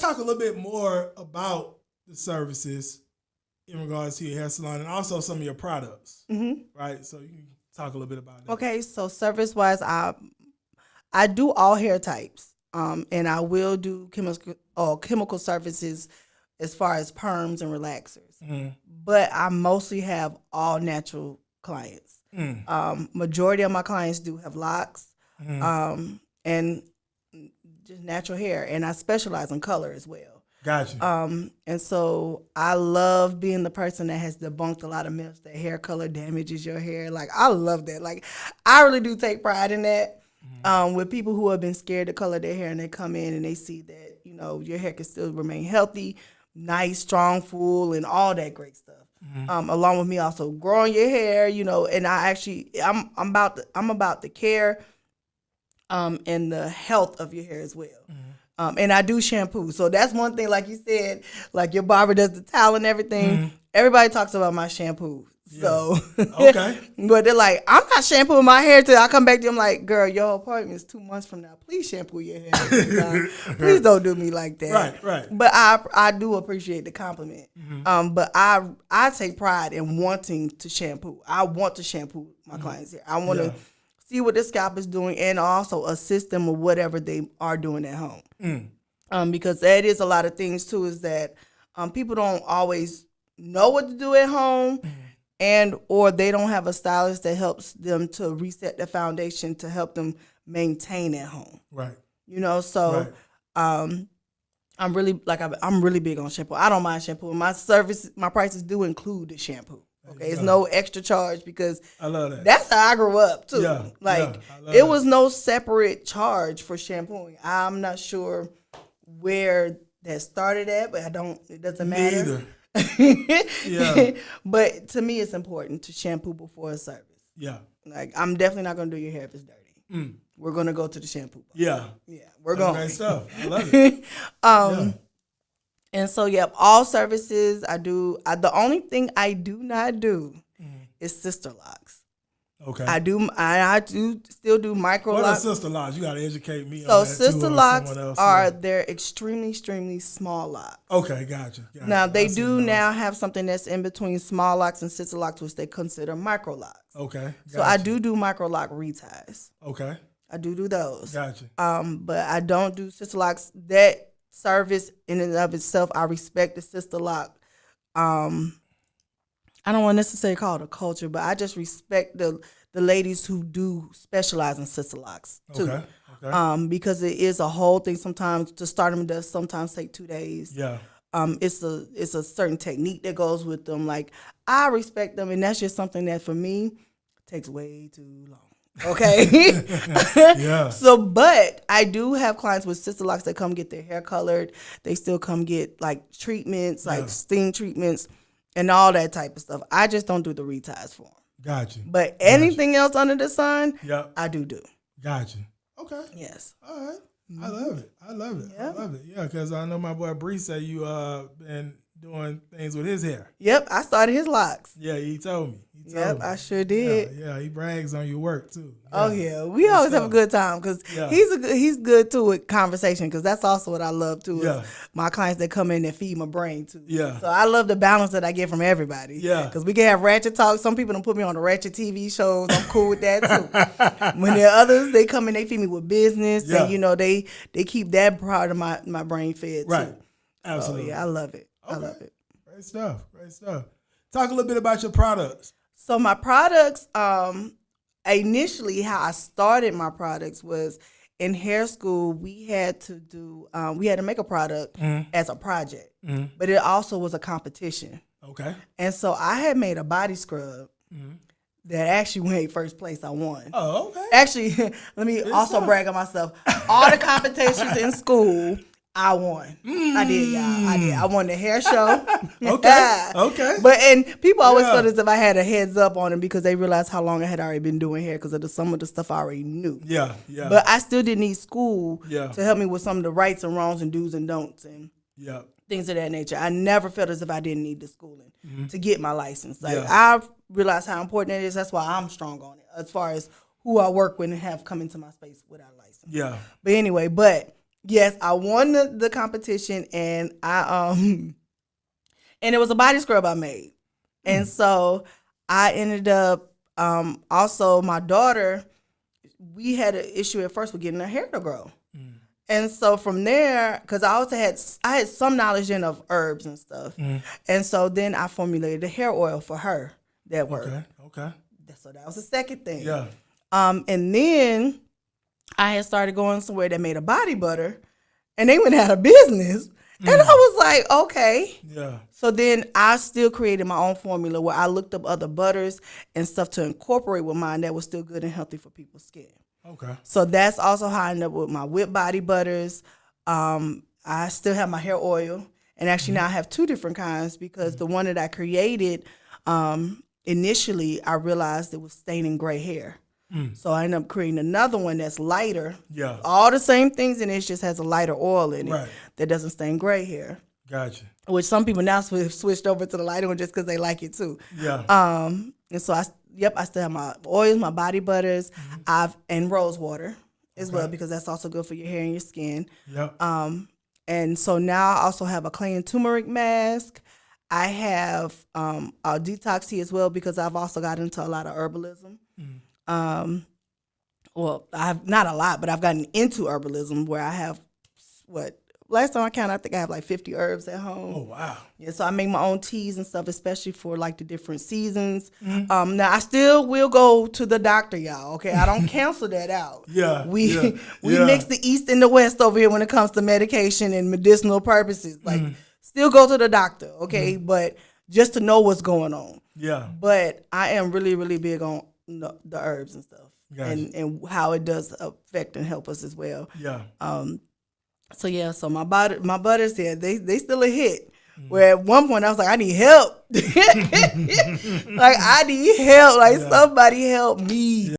talk a little bit more about the services in regards to your hair salon and also some of your products, right? So you can talk a little bit about that. Okay, so service-wise, I do all hair types, and I will do chemical services as far as perms and relaxers. But I mostly have all natural clients. Majority of my clients do have locks, and just natural hair, and I specialize in color as well. Gotcha. And so I love being the person that has debunked a lot of myths that hair color damages your hair. Like, I love that. Like, I really do take pride in that. With people who have been scared to color their hair and they come in and they see that, you know, your hair can still remain healthy, nice, strong, full, and all that great stuff. Along with me also growing your hair, you know, and I'm about the care and the health of your hair as well. And I do shampoo. So that's one thing, like you said, like your barber does the towel and everything. Everybody talks about my shampoo. Yeah. So, okay. But they're like, I'm not shampooing my hair till I come back to you. I'm like, girl, your appointment is 2 months from now. Please shampoo your hair. Please don't do me like that. Right. But I do appreciate the compliment. But I take pride in wanting to shampoo. I want to shampoo my clients' hair. I want to see what the scalp is doing and also assist them with whatever they are doing at home. Because that is a lot of things too, is that people don't always know what to do at home, and or they don't have a stylist that helps them to reset the foundation to help them maintain at home. Right. You know, so I'm really big on shampoo. I don't mind shampoo. My prices do include the shampoo. Okay, it's no extra charge because I love that. That's how I grew up too. It was no separate charge for shampooing. I'm not sure where that started at, but it doesn't matter. Me either. But to me, it's important to shampoo before a service. Yeah. Like, I'm definitely not going to do your hair if it's dirty. We're going to go to the shampoo bar. Yeah. We're going. Great stuff. I love it. And so, all services I do. The only thing I do not do is sister locks. Okay. I do still do micro locks. What are sister locks? You got to educate me on that. So sister locks they're extremely, extremely small locks. Okay, gotcha. Now, they do now have something that's in between small locks and sister locks, which they consider micro locks. Okay, gotcha. So I do micro lock reties. Okay. I do those. Gotcha. But I don't do sister locks. That service in and of itself, I respect the sister lock. I don't want to necessarily call it a culture, but I just respect the ladies who do specialize in sister locks too. Okay. Because it is a whole thing. Sometimes to start them does sometimes take 2 days. Yeah. It's a certain technique that goes with them. Like, I respect them, and that's just something that for me takes way too long. Okay. Yeah. So, but I do have clients with sister locks that come get their hair colored. They still come get like treatments, like steam treatments, and all that type of stuff. I just don't do the reties for them. Gotcha. But anything else under the sun, I do. Gotcha. Okay. Yes. All right. I love it. Yeah. I love it. Yeah, because I know my boy Bree said you been doing things with his hair. Yep, I started his locks. Yeah, he told me. I sure did. Yeah, he brags on your work too. Yeah. Oh yeah, we always have a good time because he's good too with conversation, because that's also what I love too. Yeah. My clients that come in and feed my brain too. Yeah. So I love the balance that I get from everybody. Yeah. Because we can have ratchet talk. Some people don't put me on the ratchet TV shows. I'm cool with that too. When there are others, they come in, they feed me with business, and they keep that part of my brain fed too. Right. Absolutely. I love it. Okay. I love it. Great stuff. Talk a little bit about your products. So my products, initially how I started my products was in hair school. We had to make a product as a project, but it also was a competition. Okay. And so I had made a body scrub that actually made first place. I won. Oh, okay. Actually, let me also brag on myself. All the competitions in school, I won. I did, y'all. I did. I won the hair show. Okay. But people always felt as if I had a heads up on them because they realized how long I had already been doing hair because of some of the stuff I already knew. Yeah. But I still did need school to help me with some of the rights and wrongs and do's and don'ts and things of that nature. I never felt as if I didn't need the schooling to get my license. I realized how important it is. That's why I'm strong on it as far as who I work with and have come into my space without a license. Yeah. But anyway, Yes, I won the competition, and and it was a body scrub I made. And so I ended up, also my daughter, we had an issue at first with getting her hair to grow. And so from there, because I had some knowledge of herbs and stuff. And so then I formulated the hair oil for her that worked. Okay. So that was the second thing. Yeah. And then I had started going somewhere that made a body butter, and they went out of business. And I was like, okay. Yeah. So then I still created my own formula where I looked up other butters and stuff to incorporate with mine that was still good and healthy for people's skin. Okay. So that's also how I ended up with my whipped body butters. I still have my hair oil. And actually now I have two different kinds because the one that I created, initially I realized it was staining gray hair. So I ended up creating another one that's lighter. Yeah. All the same things in it, just has a lighter oil in it Right. that doesn't stain gray hair. Gotcha. Which some people now switched over to the lighter one just because they like it too. Yeah. And so I still have my oils, my body butters, and rose water as well because that's also good for your hair and your skin. Yep. And so now I also have a clay and turmeric mask. I have a detox tea as well because I've also got into a lot of herbalism. Well, I have not a lot, but I've gotten into herbalism where I have last time I counted, I think I have like 50 herbs at home. Oh, wow. Yeah, so I make my own teas and stuff, especially for like the different seasons. Now I still will go to the doctor, y'all. Okay, I don't cancel that out. Yeah. We Yeah. mix the East and the West over here when it comes to medication and medicinal purposes. Like, still go to the doctor, okay, but just to know what's going on. Yeah. But I am really, really big on the herbs and stuff, Gotcha. and how it does affect and help us as well. Yeah. So yeah, so my butters, they still a hit. Where at one point I was like, I need help. Like I need help. Like somebody help me.